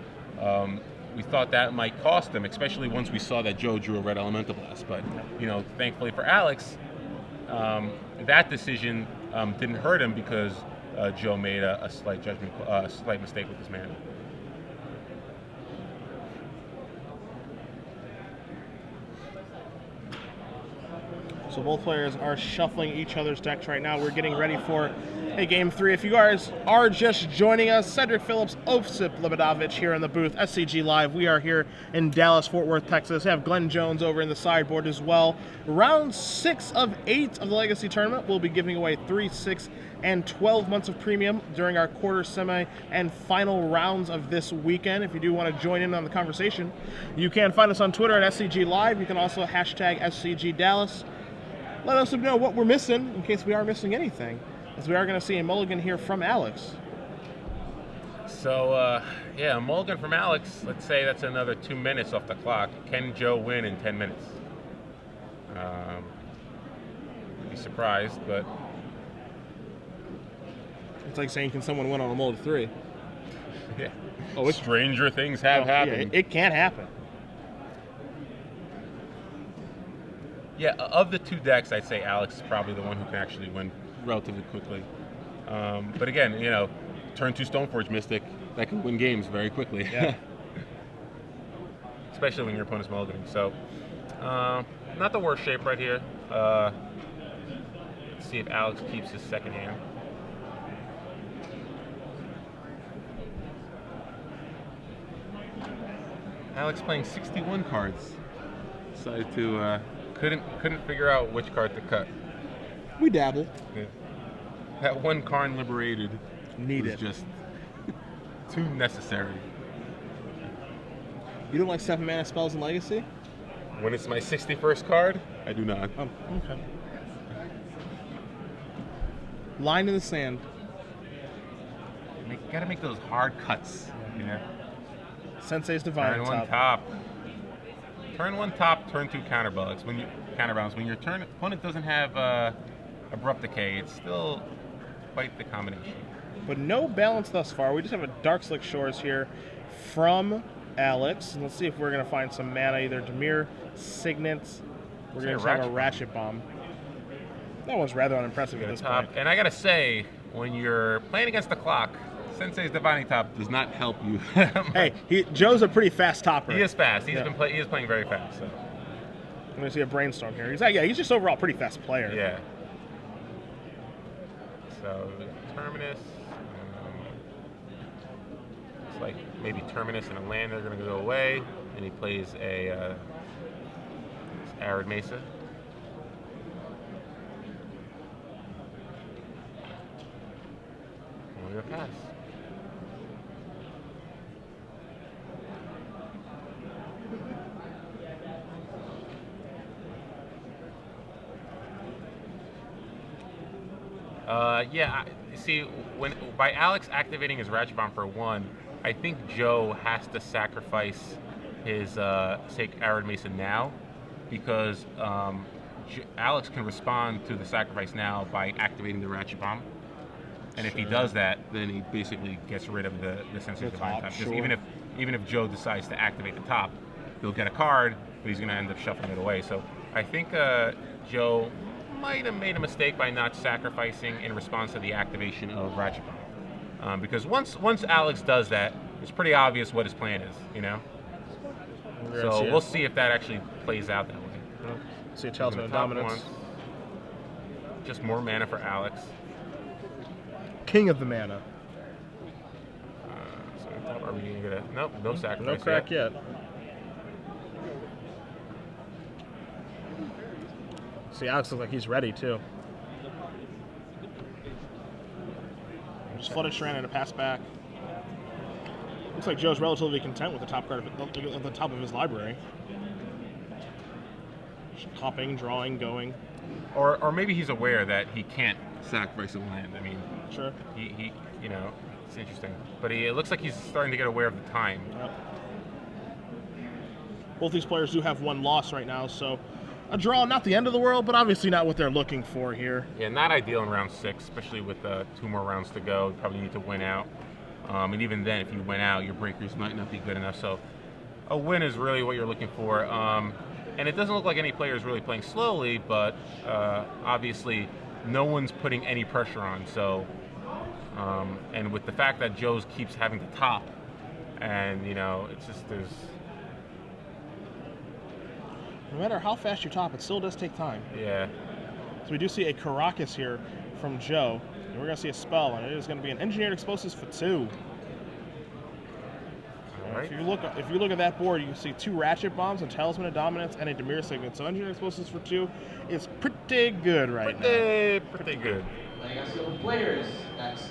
we thought that might cost him, especially once we saw that Joe drew a red elemental blast. But you know, thankfully for Alex, that decision didn't hurt him because Joe made a slight mistake with his mana. So both players are shuffling each other's decks right now. We're getting ready for a game 3. If you guys are just joining us, Cedric Phillips, Osip Lebedovich here in the booth, SCG Live. We are here in Dallas, Fort Worth, Texas. We have Glenn Jones over in the sideboard as well. Round 6 of 8 of the Legacy Tournament. We'll be giving away 3, 6, and 12 months of premium during our quarter, semi, and final rounds of this weekend. If you do want to join in on the conversation, you can find us on Twitter at SCG Live. You can also hashtag SCG Dallas. Let us know what we're missing, in case we are missing anything, as we are going to see a mulligan here from Alex. So, yeah, a mulligan from Alex. Let's say that's another 2 minutes off the clock. Can Joe win in 10 minutes? Be surprised, but... It's like saying, can someone win on a mull to 3? Yeah. Oh, stranger things have happened. Yeah, it can happen. Yeah, of the 2 decks, I'd say Alex is probably the one who can actually win relatively quickly. But again, you know, turn 2 Stoneforge Mystic, that can win games very quickly. Yeah. Especially when your opponent's mulliganing. So, not the worst shape right here. Let's see if Alex keeps his second hand. Alex playing 61 cards. Decided to... Couldn't figure out which card to cut. We dabble. Yeah. That one Karn Liberated was just too necessary. You don't like 7 mana spells in Legacy? When it's my 61st card, I do not. Oh, okay. Line in the sand. Gotta make those hard cuts. You know? Sensei's Divine. Turn 1 top. Turn 1 top, turn 2 counterbalance. When your opponent doesn't have abrupt decay, it's still quite the combination. But no balance thus far. We just have a Dark Slick Shores here from Alex. And let's see if we're going to find some mana, either Dimir, Signet. We're going to have a Ratchet Bomb. That one's rather unimpressive at this point. And I got to say, when you're playing against the clock, Sensei's Divining Top does not help you. Hey, Joe's a pretty fast topper. He is fast. He is playing very fast. So. I'm going to see a brainstorm here. He's just overall a pretty fast player. Yeah. So, Terminus. It's like maybe Terminus and a land are going to go away. And he plays a Arid Mesa. And we're going to pass. See, by Alex activating his Ratchet Bomb for 1, I think Joe has to sacrifice his Arid Mesa now, because Alex can respond to the sacrifice now by activating the Ratchet Bomb, and if he does that, then he basically gets rid of the Sensei Divine Top. Because even if Joe decides to activate the top, he'll get a card, but he's going to end up shuffling it away. So I think Joe might have made a mistake by not sacrificing in response to the activation of Ratchet Bomb. Because once Alex does that, it's pretty obvious what his plan is, you know? So we'll see if that actually plays out that way. See a Talisman of Dominance. Just more mana for Alex. King of the mana. So are we going to get a... Nope, no sacrifice. No crack yet. See, Alex looks like he's ready, too. Just flooded Shran and a pass back. Looks like Joe's relatively content with the top card at the top of his library. Just hopping, drawing, going. Or maybe he's aware that he can't sacrifice a land. I mean, sure. He you know, it's interesting. But it looks like he's starting to get aware of the time. Yep. Both these players do have 1 loss right now, so a draw, not the end of the world, but obviously not what they're looking for here. Yeah, not ideal in round 6, especially with 2 more rounds to go. You probably need to win out. And even then, if you win out, your breakers might not be good enough. So a win is really what you're looking for. And it doesn't look like any player is really playing slowly, but obviously no one's putting any pressure on. So, and with the fact that Joe's keeps having to top, and, you know, it's just there's... No matter how fast you top, it still does take time. Yeah. So we do see a Caracas here from Joe. And we're going to see a spell, and it is going to be an Engineered Explosives for 2. All right. If you look at that board, you can see 2 Ratchet Bombs, a Talisman of Dominance, and a Dimir Signet. So Engineered Explosives for 2 is pretty good right now. Pretty good.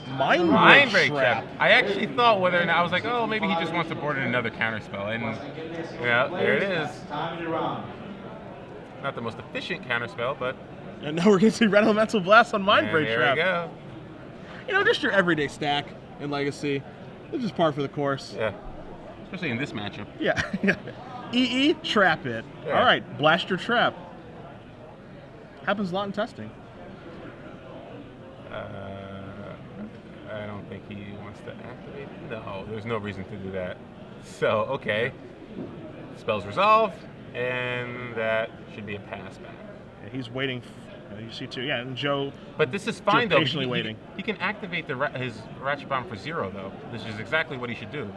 Mind Break Trap. I actually thought whether or not, I was like, oh, maybe he just wants to board in another counter spell. And yeah, there it is. Not the most efficient counter spell, but... And now we're going to see Red Elemental Blast on Mind Break Trap. There we go. You know, just your everyday stack in Legacy. It's just par for the course. Yeah. Especially in this matchup. Yeah. EE, trap it. Yeah. All right, blast your trap. Happens a lot in testing. I don't think he wants to activate. No, there's no reason to do that. So, okay. Spells resolve, and that should be a pass back. Yeah, he's waiting. You see too. Yeah, and Joe. But this is fine, though. Patiently waiting. He can activate his Ratchet Bomb for 0, though. This is exactly what he should do.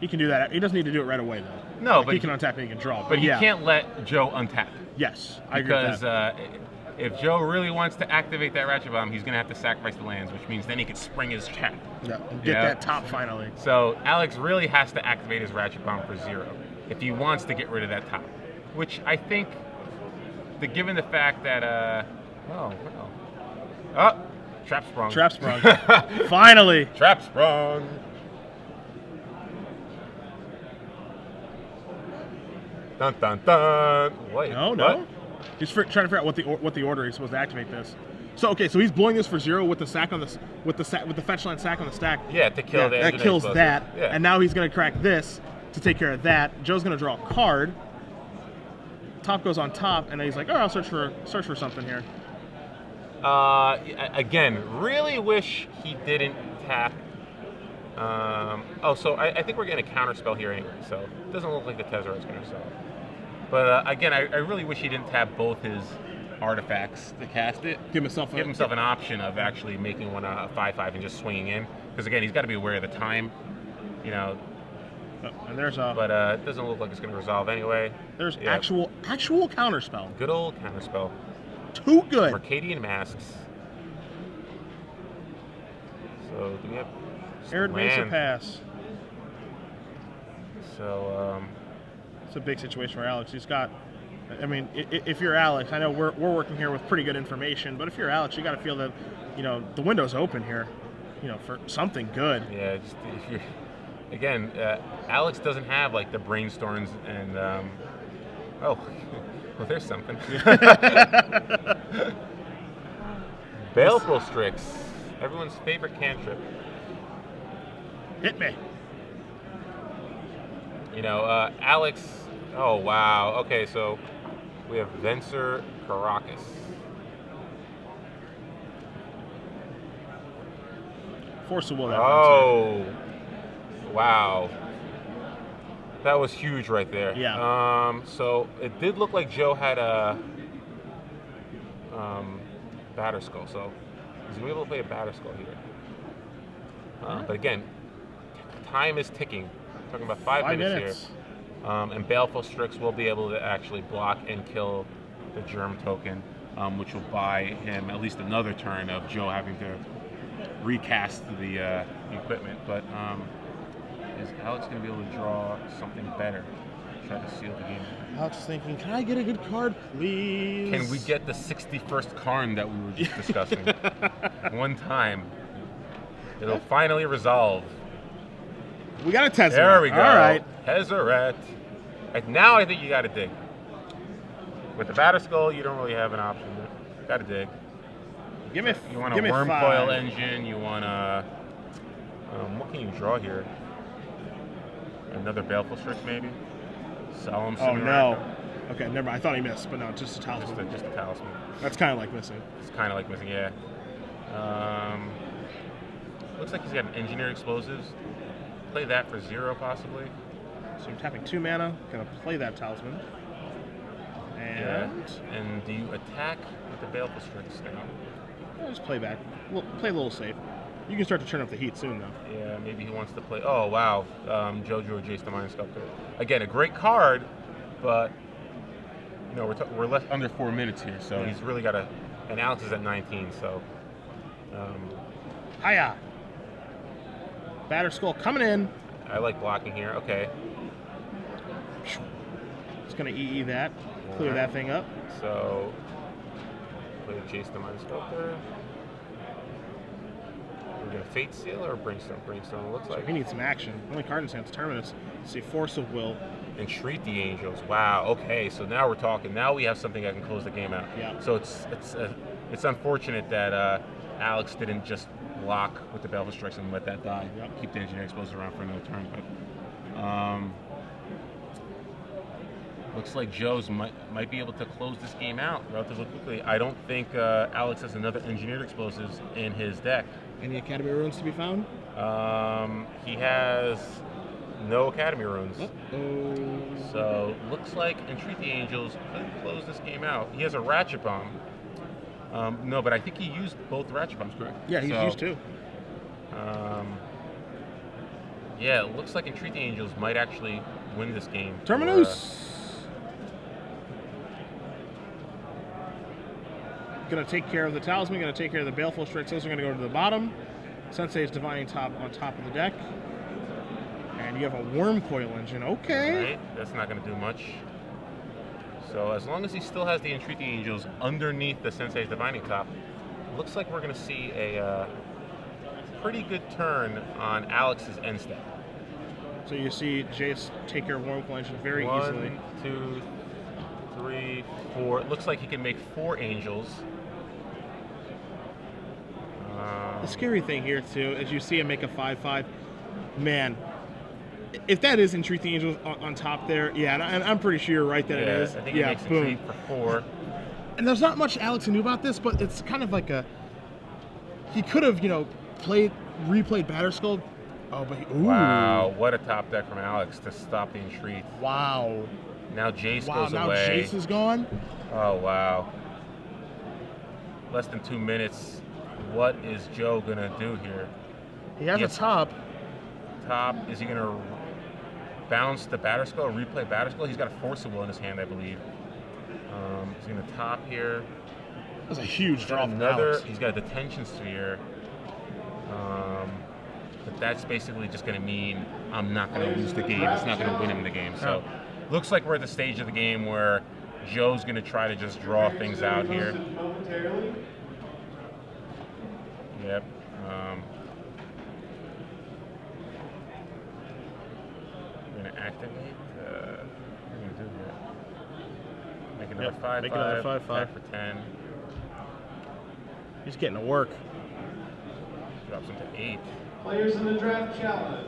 He can do that. He doesn't need to do it right away, though. No, like, but he can untap and he can draw. But you can't let Joe untap. Yes, I agree with that. Because if Joe really wants to activate that Ratchet Bomb, he's going to have to sacrifice the lands, which means then he could spring his trap. Yeah, and get that top finally. So Alex really has to activate his Ratchet Bomb for 0 if he wants to get rid of that top. Which I think, given the fact that, Trap Sprung. Trap Sprung. Finally. Trap Sprung. Dun dun dun. Wait. No. What? He's trying to figure out what the order he's supposed to activate this. So okay, so he's blowing this for 0 with the sack on with the fetch line sack on the stack. Yeah, to kill that kills that. Yeah. And now he's going to crack this to take care of that. Joe's going to draw a card. Top goes on top, and then he's like, "Oh, I'll search for something here." Again, really wish he didn't tap. So I think we're getting a counter spell here anyway, so it doesn't look like the Tezzeret is going to sell. But again, I really wish he didn't tap both his artifacts to cast it. Give himself an option of actually making one a 5/5 and just swinging in. Because again, he's got to be aware of the time, you know. And there's a. But it doesn't look like it's going to resolve anyway. There's actual counterspell. Good old counterspell. Too good. Arcadian Masks. So do we have Arid Mesa land? pass. So it's a big situation for Alex. He's got. I mean, if you're Alex, I know we're working here with pretty good information, but if you're Alex, you got to feel that, you know, the window's open here, you know, for something good. yeah, just if you're, again, Alex doesn't have like the brainstorms and oh, well, there's something. Baleful Strix, everyone's favorite cantrip. Hit me. You know, Alex. Oh wow. Okay, so we have Venser Caracas. Force of will. That Oh, wow. That was huge right there. Yeah. So it did look like Joe had a batter skull. So he's gonna be able to play a batter skull here. But again, time is ticking. We're talking about 5 minutes here. And Baleful Strix will be able to actually block and kill the Germ token, which will buy him at least another turn of Joe having to recast the equipment. But is Alex going to be able to draw something better? Try to seal the game. Alex is thinking, can I get a good card, please? Can we get the 61st Karn that we were just discussing? One time. It'll finally resolve. We got a Tezzeret. There we go. All right. Tezzeret. Now I think you got to dig. With the batter skull, you don't really have an option. Got to dig. Give me. You want give a me worm 5. coil engine. You want a. What can you draw here? Another Baleful Strix, maybe. Solemn. Oh no. Okay, never mind. I thought he missed, but no, just a talisman. Just a talisman. That's kind of like missing. It's kind of like missing, yeah. Looks like he's got an Engineered Explosives. Play that for 0, possibly. So you're tapping 2 mana, gonna play that talisman. And And do you attack with the Baleful Strix now? Just play back. Play a little safe. You can start to turn up the heat soon, though. Yeah, maybe he wants to play. Oh wow, Jojo or Jace the Mind Sculptor. Again, a great card, but you know we're less under 4 minutes here, so he's really got to. And Alex is at 19, so. Hiya. Batter skull coming in. I like blocking here. Okay. It's gonna EE that, clear that thing up. So play Jace the Mind Sculptor. We're gonna Fate Seal or Brimstone? Brimstone it looks like. We need some action. Only card in hand to Terminus. See, Force of Will. Entreat the Angels. Wow. Okay. So now we're talking. Now we have something that can close the game out. Yeah. So it's unfortunate that Alex didn't just block with the Baleful Strix and let that die. Yep. Keep the Engineer Explosive around for another turn. But looks like Joe's might be able to close this game out relatively quickly. I don't think Alex has another Engineered Explosives in his deck. Any Academy runes to be found? He has no Academy runes. Uh-oh. So looks like Entreat the Angels could close this game out. He has a Ratchet Bomb. No, but I think he used both Ratchet Bombs, correct? Yeah, he's used 2. Yeah, it looks like Entreat the Angels might actually win this game. Terminus! Gonna take care of the Talisman, gonna take care of the Baleful Strix. Those are gonna go to the bottom. Sensei's Divining Top on top of the deck. And you have a Worm Coil Engine. Okay. Right, that's not gonna do much. So as long as he still has the Entreat the Angels underneath the Sensei's Divining Top, looks like we're gonna see a pretty good turn on Alex's end step. So you see Jace take care of Worm Coil Engine very easily. 1, 2, 3, 4. It looks like he can make 4 Angels. The scary thing here, too, is you see him make a 5/5. Man, if that is Entreat the Angels on top there, yeah, and I'm pretty sure you're right that it is. I think he makes boom. Entreat for 4. And there's not much Alex knew about this, but it's kind of like he could have, replayed Batterskull. Oh, but ooh. Wow, what a top deck from Alex to stop the Entreat. Wow. Now Jace Wow, goes now away. Jace is gone? Oh, wow. less than 2 minutes. What is Joe gonna do here? He has a top. Top. Is he gonna bounce the batter skull or replay batter skull? He's got a Force of Will in his hand, I believe. He's gonna top here. That's a huge draw. He's got a Detention Sphere. But that's basically just going to mean I'm not going to lose the game. It's not going to win him the game. So looks like we're at the stage of the game where Joe's going to try to just draw things out here. Yep. We're going to activate. What are we going to do here? Make another 5-5. Make another 5-5. Back for 10. He's getting to work. Drops him to 8. Players in the draft challenge.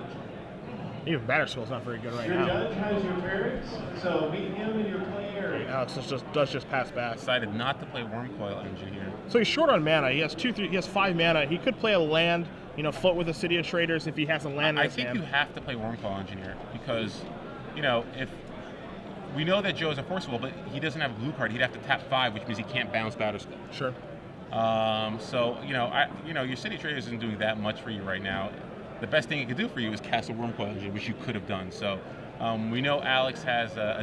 Even batter skull's not very good right Your now. judge has your parents, so meet him in your play area. Alex does just pass back. Decided not to play Wormcoil Engine here. So he's short on mana. He has 5 mana. He could play a land, float with the City of Traders if he has a land in his hand. I think you have to play Wormcoil Engineer because, if we know that Joe's a Force of Will, but he doesn't have a blue card, he'd have to tap 5, which means he can't bounce batter skull. Sure. So your City Traders isn't doing that much for you right now. The best thing it could do for you is cast a Wormcoil Engine, which you could have done. So we know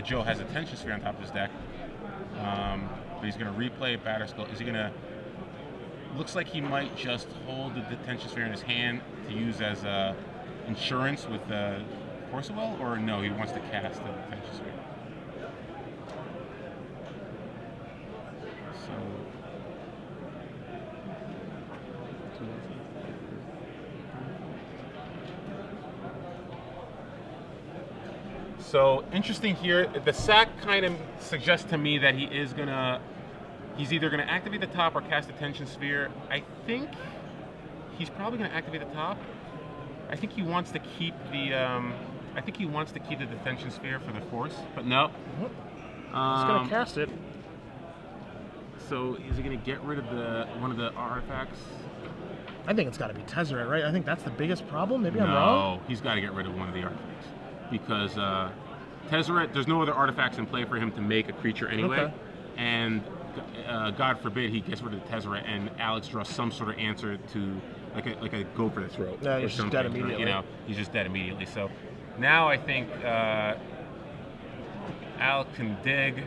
Joe has a Tension Sphere on top of his deck, but he's going to replay batter skull. Is he going to? Looks like he might just hold the Detention Sphere in his hand to use as insurance with the Force of Will, or no? He wants to cast the Detention Sphere. So interesting here. The sack kind of suggests to me that he's either gonna activate the top or cast a Tension Sphere. I think he's probably gonna activate the top. I think he wants to keep the Detention Sphere for the Force, but no. He's gonna cast it. So is he gonna get rid of one of the artifacts? I think it's got to be Tezzeret, right? I think that's the biggest problem. Maybe I'm No, wrong. he's got to get rid of one of the artifacts. Because Tezzeret, there's no other artifacts in play for him to make a creature anyway. Okay. And God forbid he gets rid of the Tezzeret and Alex draws some sort of answer to like a go for the throat. No, he's just dead immediately. He's just dead immediately. So now I think Alex can dig,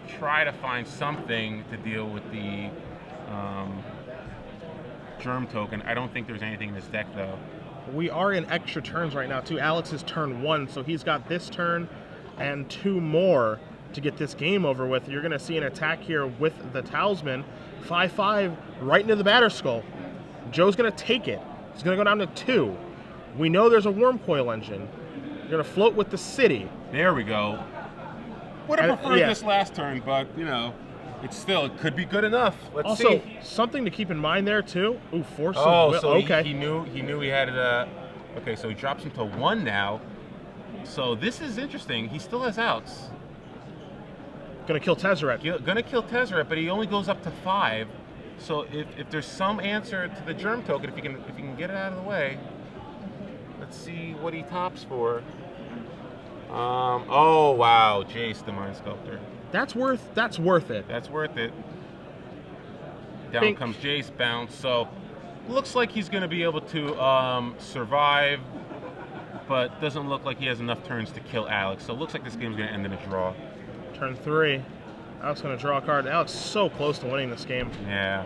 try to find something to deal with the Germ token. I don't think there's anything in his deck though. We are in extra turns right now too. Alex is turn 1, so he's got this turn and 2 more to get this game over with. You're going to see an attack here with the Talisman. 5-5 right into the batter skull. Joe's going to take it. It's going to go down to 2. We know there's a Wormcoil Engine. You're going to float with the City. There we go. Would have preferred this last turn, but it could be good enough. Let's see. Also, something to keep in mind there too. Ooh, Force of Will. So okay. he knew he had it. Okay, so he drops him to 1 now. So this is interesting. He still has outs. Gonna kill Tezzeret. Gonna kill Tezzeret, but he only goes up to 5. So if there's some answer to the Germ token, if you can get it out of the way, let's see what he tops for. Oh wow, Jace the Mind Sculptor. That's worth it. That's worth it. Down comes Jace, bounce. So looks like he's going to be able to survive, but doesn't look like he has enough turns to kill Alex. So it looks like this game's going to end in a draw. Turn 3. Alex going to draw a card. Alex so close to winning this game. Yeah.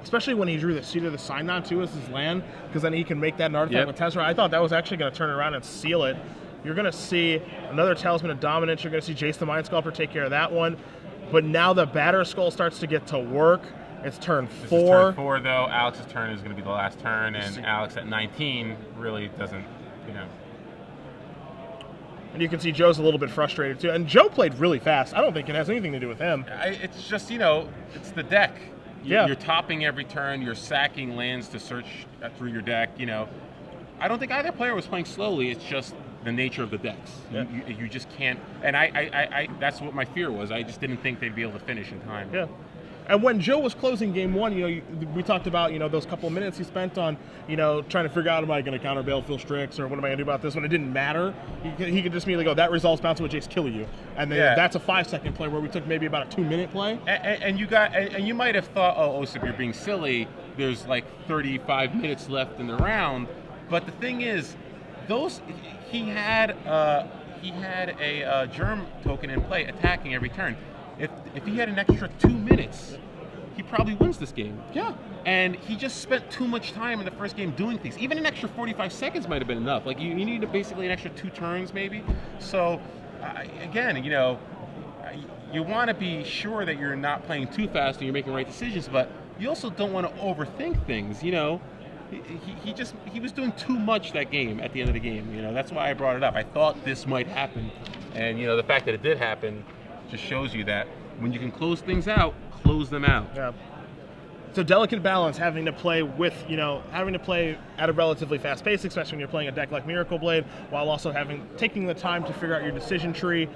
Especially when he drew the Seat of the Synod too as his land, because then he can make that an artifact with Tezzeret. I thought that was actually going to turn around and seal it. You're going to see another Talisman of Dominance. You're going to see Jace the Mind Sculptor take care of that one. But now the batter skull starts to get to work. It's turn 4. This is turn 4, though. Alex's turn is going to be the last turn, and Alex at 19 really doesn't, And you can see Joe's a little bit frustrated, too. And Joe played really fast. I don't think it has anything to do with him. It's just, it's the deck. Yeah. You're topping every turn. You're sacking lands to search through your deck, I don't think either player was playing slowly. It's just the nature of the decks. Yeah. You just can't. And I that's what my fear was. I just didn't think they'd be able to finish in time. Yeah. And when Joe was closing game one, we talked about, those couple minutes he spent on, trying to figure out, am I going to counter Baleful Strix, or what am I going to do about this? When it didn't matter, he could just immediately go, that resolves bouncing with Jace, kill you. And then that's a 5-second play where we took maybe about a 2-minute play. And you might have thought, oh, Osip, you're being silly. There's like 35 minutes left in the round. But the thing is, he had a germ token in play attacking every turn. If he had an extra 2 minutes, he probably wins this game. Yeah. And he just spent too much time in the first game doing things. Even an extra 45 seconds might have been enough. Like, you need basically an extra 2 turns maybe. So, again, you want to be sure that you're not playing too fast and you're making the right decisions, but you also don't want to overthink things, He was doing too much that game at the end of the game. That's why I brought it up. I thought this might happen. And, the fact that it did happen just shows you that when you can close things out, close them out. Yeah. So delicate balance, having to play at a relatively fast pace, especially when you're playing a deck like Miracle Blade, while also taking the time to figure out your decision tree,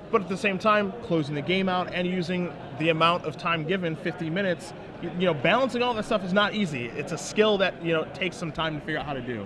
but at the same time closing the game out and using the amount of time given, 50 minutes. Balancing all that stuff is not easy. It's a skill that takes some time to figure out how to do.